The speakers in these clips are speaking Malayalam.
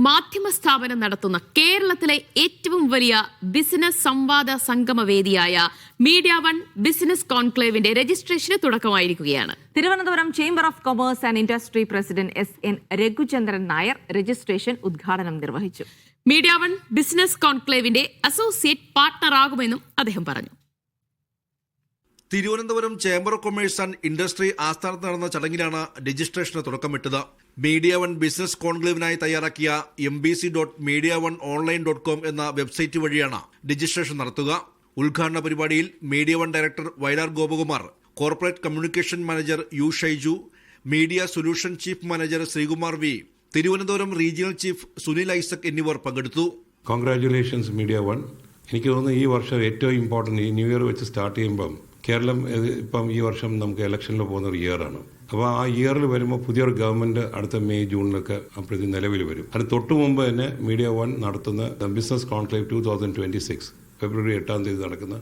മാധ്യമ സ്ഥാപനം നടത്തുന്ന കേരളത്തിലെ ഏറ്റവും വലിയ ബിസിനസ് സംവാദ സംഗമവേദിയായ മീഡിയ വൺ ബിസിനസ് കോൺക്ലേവിന്റെ രജിസ്ട്രേഷന് തുടക്കമായിരിക്കുകയാണ്. Thiruvananthapuram chamber of commerce and industry president SN Raghuchandran Nair registration ഉദ്ഘാടനം നിർവഹിച്ചു. മീഡിയ വൺ ബിസിനസ് കോൺക്ലേവിന്റെ അസോസിയേറ്റ് പാർട്ണറാകുമെന്നും അദ്ദേഹം പറഞ്ഞു. Thiruvananthapuram chamber of commerce and industry ആസ്ഥാനത്ത് നടന്ന ചടങ്ങിലാണ് രജിസ്ട്രേഷന് തുടക്കമിട്ടത്. മീഡിയ വൺ ബിസിനസ് കോൺക്ലേവിനായി തയ്യാറാക്കിയ mbc.mediaoneonline.com എന്ന വെബ്സൈറ്റ് വഴിയാണ് രജിസ്ട്രേഷൻ നടത്തുക. ഉദ്ഘാടന പരിപാടിയിൽ media one director Vayalar Gopakumar, corporate communication manager U Shaiju, media solution chief manager Sreekumar V, Thiruvananthapuram regional chief Sunil Isaac എന്നിവർ പങ്കെടുത്തു. Congratulations media one. എനിക്ക് തോന്നുന്നു ഈ വർഷം ഏറ്റവും ഇമ്പോർട്ടൻറ്റ്, ഈ ന്യൂ ഇയർ വെച്ച് സ്റ്റാർട്ട് ചെയ്യുമ്പം കേരളം ഇപ്പം ഈ വർഷം നമുക്ക് ഇലക്ഷനിൽ പോകുന്ന ഒരു ഇയറാണ്. അപ്പോൾ ആ ഇയറിൽ വരുമ്പോൾ പുതിയൊരു ഗവൺമെൻറ് അടുത്ത മെയ് ജൂണിലൊക്കെ അപ്പോഴത്തേക്ക് നിലവിൽ വരും. അത് തൊട്ട് മുമ്പ് തന്നെ മീഡിയ വൺ നടത്തുന്ന ബിസിനസ് കോൺക്ലേവ് 2026 ഫെബ്രുവരി 8 നടക്കുന്ന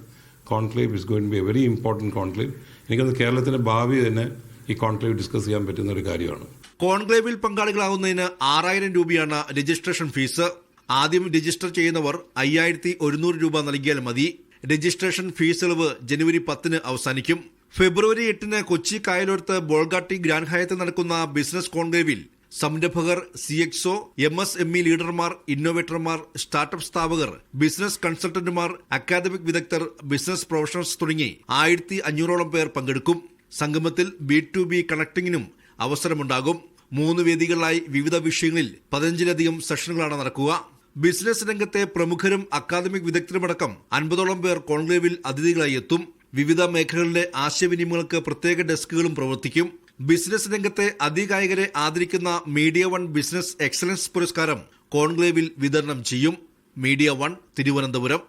conclave is going to be a very important conclave. എനിക്കത് കേരളത്തിൻ്റെ ഭാവി തന്നെ ഈ കോൺക്ലേവ് ഡിസ്കസ് ചെയ്യാൻ പറ്റുന്ന ഒരു കാര്യമാണ്. കോൺക്ലേവിൽ പങ്കാളികളാവുന്നതിന് 6000 രൂപയാണ് രജിസ്ട്രേഷൻ ഫീസ്. ആദ്യം രജിസ്റ്റർ ചെയ്യുന്നവർ 5100 രൂപ നൽകിയാൽ മതി. രജിസ്ട്രേഷൻ ഫീസ് ഇളവ് ജനുവരി 10 അവസാനിക്കും. ഫെബ്രുവരി 8 കൊച്ചി കായലോരത്ത് ബോൾഗാട്ടി ഗ്രാൻഡ് ഹയത്ത് നടക്കുന്ന ബിസിനസ് കോൺക്ലേവിൽ സംരംഭകർ, CXO, MSME ലീഡർമാർ, ഇന്നോവേറ്റർമാർ, സ്റ്റാർട്ടപ്പ് സ്ഥാപകർ, ബിസിനസ് കൺസൾട്ടന്റുമാർ, അക്കാദമിക് വിദഗ്ധർ, ബിസിനസ് പ്രൊഫഷണൽസ് തുടങ്ങി 1500ഓളം പേർ പങ്കെടുക്കും. സംഗമത്തിൽ B2B കണക്ടിങ്ങിനും അവസരമുണ്ടാകും. 3 വേദികളിലായി വിവിധ വിഷയങ്ങളിൽ 15ലധികം സെഷനുകളാണ് നടക്കുക. ബിസിനസ് രംഗത്തെ പ്രമുഖരും അക്കാദമിക് വിദഗ്ധരുമടക്കം 50ഓളം പേർ കോൺക്ലേവിൽ അതിഥികളായി എത്തും. വിവിധ മേഖലകളിലെ ആശയവിനിമയങ്ങൾക്ക് പ്രത്യേക ഡെസ്കുകളും പ്രവർത്തിക്കും. ബിസിനസ് രംഗത്തെ അതികായകരെ ആദരിക്കുന്ന മീഡിയ വൺ ബിസിനസ് എക്സലൻസ് പുരസ്കാരം കോൺക്ലേവിൽ വിതരണം ചെയ്യും. Media one, Thiruvananthapuram.